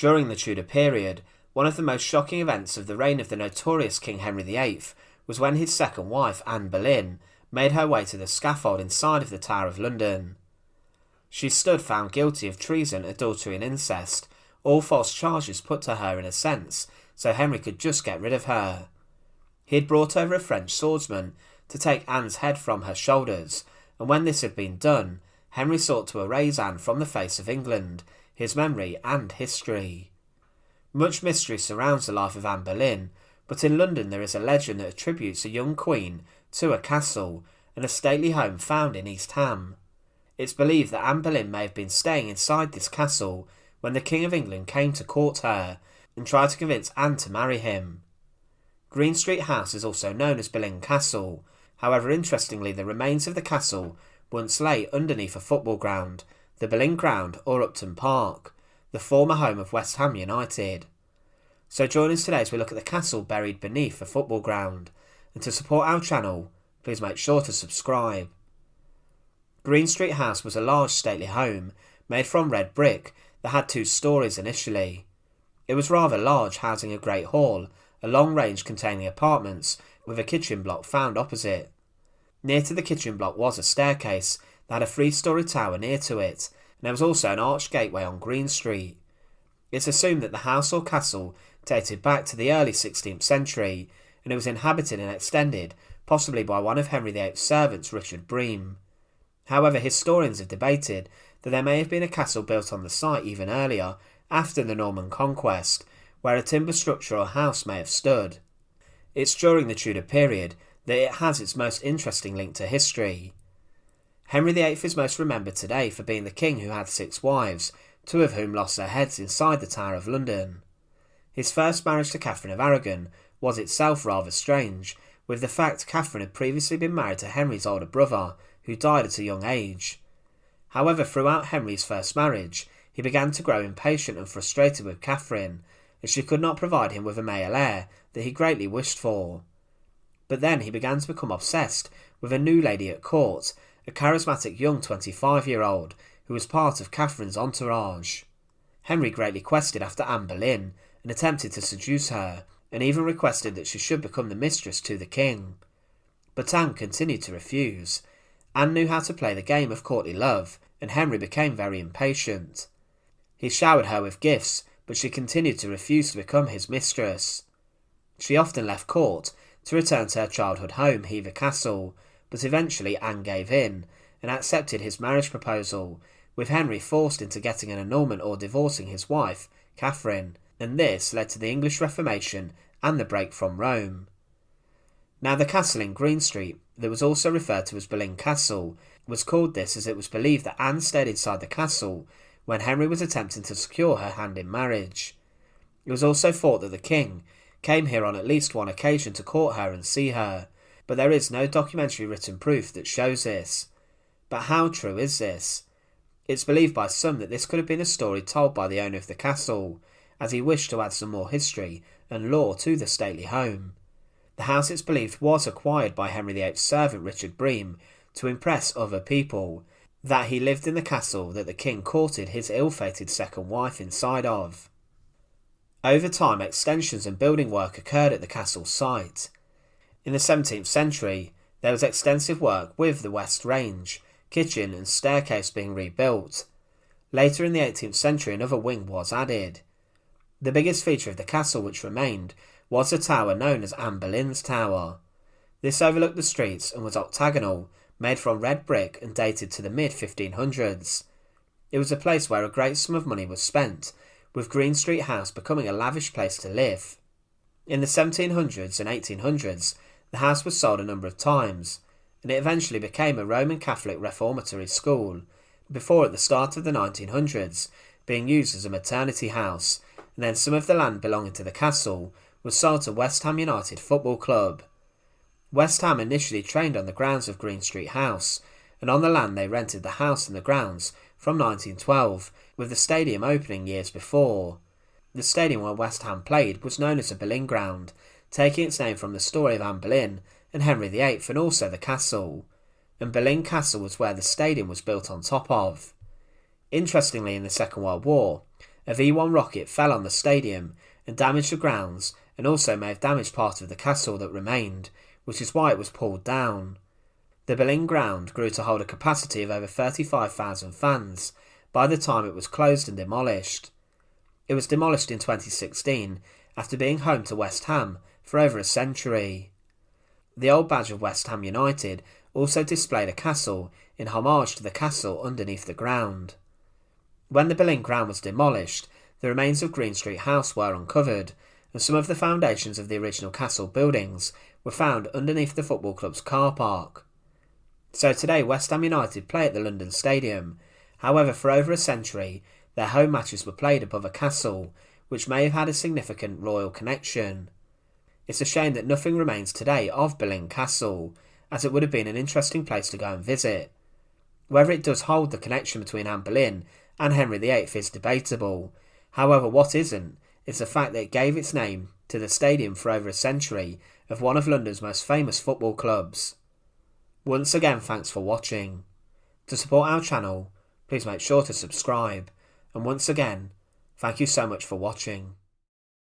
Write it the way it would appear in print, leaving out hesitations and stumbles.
During the Tudor period, one of the most shocking events of the reign of the notorious King Henry VIII was when his second wife, Anne Boleyn, made her way to the scaffold inside of the Tower of London. She stood found guilty of treason, adultery and incest, all false charges put to her in a sense, so Henry could just get rid of her. He had brought over a French swordsman to take Anne's head from her shoulders, and when this had been done, Henry sought to erase Anne from the face of England, his memory and history. Much mystery surrounds the life of Anne Boleyn, but in London there is a legend that attributes a young queen to a castle, and a stately home found in East Ham. It's believed that Anne Boleyn may have been staying inside this castle when the King of England came to court her and tried to convince Anne to marry him. Green Street House is also known as Boleyn Castle. However, interestingly, the remains of the castle once lay underneath a football ground, the Boleyn Ground or Upton Park, the former home of West Ham United. So join us today as we look at the castle buried beneath a football ground, and to support our channel, please make sure to subscribe. Green Street House was a large stately home, made from red brick, that had 2 stories initially. It was rather large, housing a great hall, a long range containing apartments, with a kitchen block found opposite. Near to the kitchen block was a staircase that had a 3-storey tower near to it, and there was also an arched gateway on Green Street. It's assumed that the house or castle dated back to the early 16th century, and it was inhabited and extended, possibly by one of Henry VIII's servants, Richard Bream. However, historians have debated that there may have been a castle built on the site even earlier, after the Norman conquest, where a timber structure or house may have stood. It's during the Tudor period that it has its most interesting link to history. Henry VIII is most remembered today for being the king who had 6 wives, 2 of whom lost their heads inside the Tower of London. His first marriage to Catherine of Aragon was itself rather strange, with the fact Catherine had previously been married to Henry's older brother, who died at a young age. However, throughout Henry's first marriage, he began to grow impatient and frustrated with Catherine, as she could not provide him with a male heir that he greatly wished for. But then he began to become obsessed with a new lady at court, a charismatic young 25-year-old who was part of Catherine's entourage. Henry greatly quested after Anne Boleyn and attempted to seduce her, and even requested that she should become the mistress to the king. But Anne continued to refuse. Anne knew how to play the game of courtly love, and Henry became very impatient. He showered her with gifts, but she continued to refuse to become his mistress. She often left court to return to her childhood home, Hever Castle, but eventually Anne gave in and accepted his marriage proposal, with Henry forced into getting an annulment or divorcing his wife, Catherine, and this led to the English Reformation and the break from Rome. Now the castle in Green Street, that was also referred to as Boleyn Castle, was called this as it was believed that Anne stayed inside the castle when Henry was attempting to secure her hand in marriage. It was also thought that the king came here on at least one occasion to court her and see her, but there is no documentary written proof that shows this. But how true is this? It's believed by some that this could have been a story told by the owner of the castle, as he wished to add some more history and lore to the stately home. The house, it's believed, was acquired by Henry VIII's servant Richard Bream to impress other people that he lived in the castle that the king courted his ill-fated second wife inside of. Over time, extensions and building work occurred at the castle site. In the 17th century, there was extensive work with the West Range, kitchen and staircase being rebuilt. Later in the 18th century, another wing was added. The biggest feature of the castle which remained was a tower known as Anne Boleyn's Tower. This overlooked the streets and was octagonal, made from red brick and dated to the mid-1500s. It was a place where a great sum of money was spent, with Green Street House becoming a lavish place to live. In the 1700s and 1800s, the house was sold a number of times, and it eventually became a Roman Catholic reformatory school, before at the start of the 1900s being used as a maternity house, and then some of the land belonging to the castle was sold to West Ham United Football Club. West Ham initially trained on the grounds of Green Street House, and on the land they rented the house and the grounds from 1912, with the stadium opening years before. The stadium where West Ham played was known as the Boleyn Ground, taking its name from the story of Anne Boleyn and Henry VIII and also the castle, and Boleyn Castle was where the stadium was built on top of. Interestingly, in the Second World War, a V1 rocket fell on the stadium and damaged the grounds, and also may have damaged part of the castle that remained, which is why it was pulled down. The Boleyn Ground grew to hold a capacity of over 35,000 fans by the time it was closed and demolished. It was demolished in 2016 after being home to West Ham for over a century. The old badge of West Ham United also displayed a castle in homage to the castle underneath the ground. When the Boleyn Ground was demolished, the remains of Green Street House were uncovered, and some of the foundations of the original castle buildings were found underneath the football club's car park. So today West Ham United play at the London Stadium. However, for over a century, their home matches were played above a castle, which may have had a significant royal connection. It's a shame that nothing remains today of Boleyn Castle, as it would have been an interesting place to go and visit. Whether it does hold the connection between Anne Boleyn and Henry VIII is debatable. However, what isn't is the fact that it gave its name to the stadium for over a century of one of London's most famous football clubs. Once again, thanks for watching. To support our channel, please make sure to subscribe, and once again, thank you so much for watching.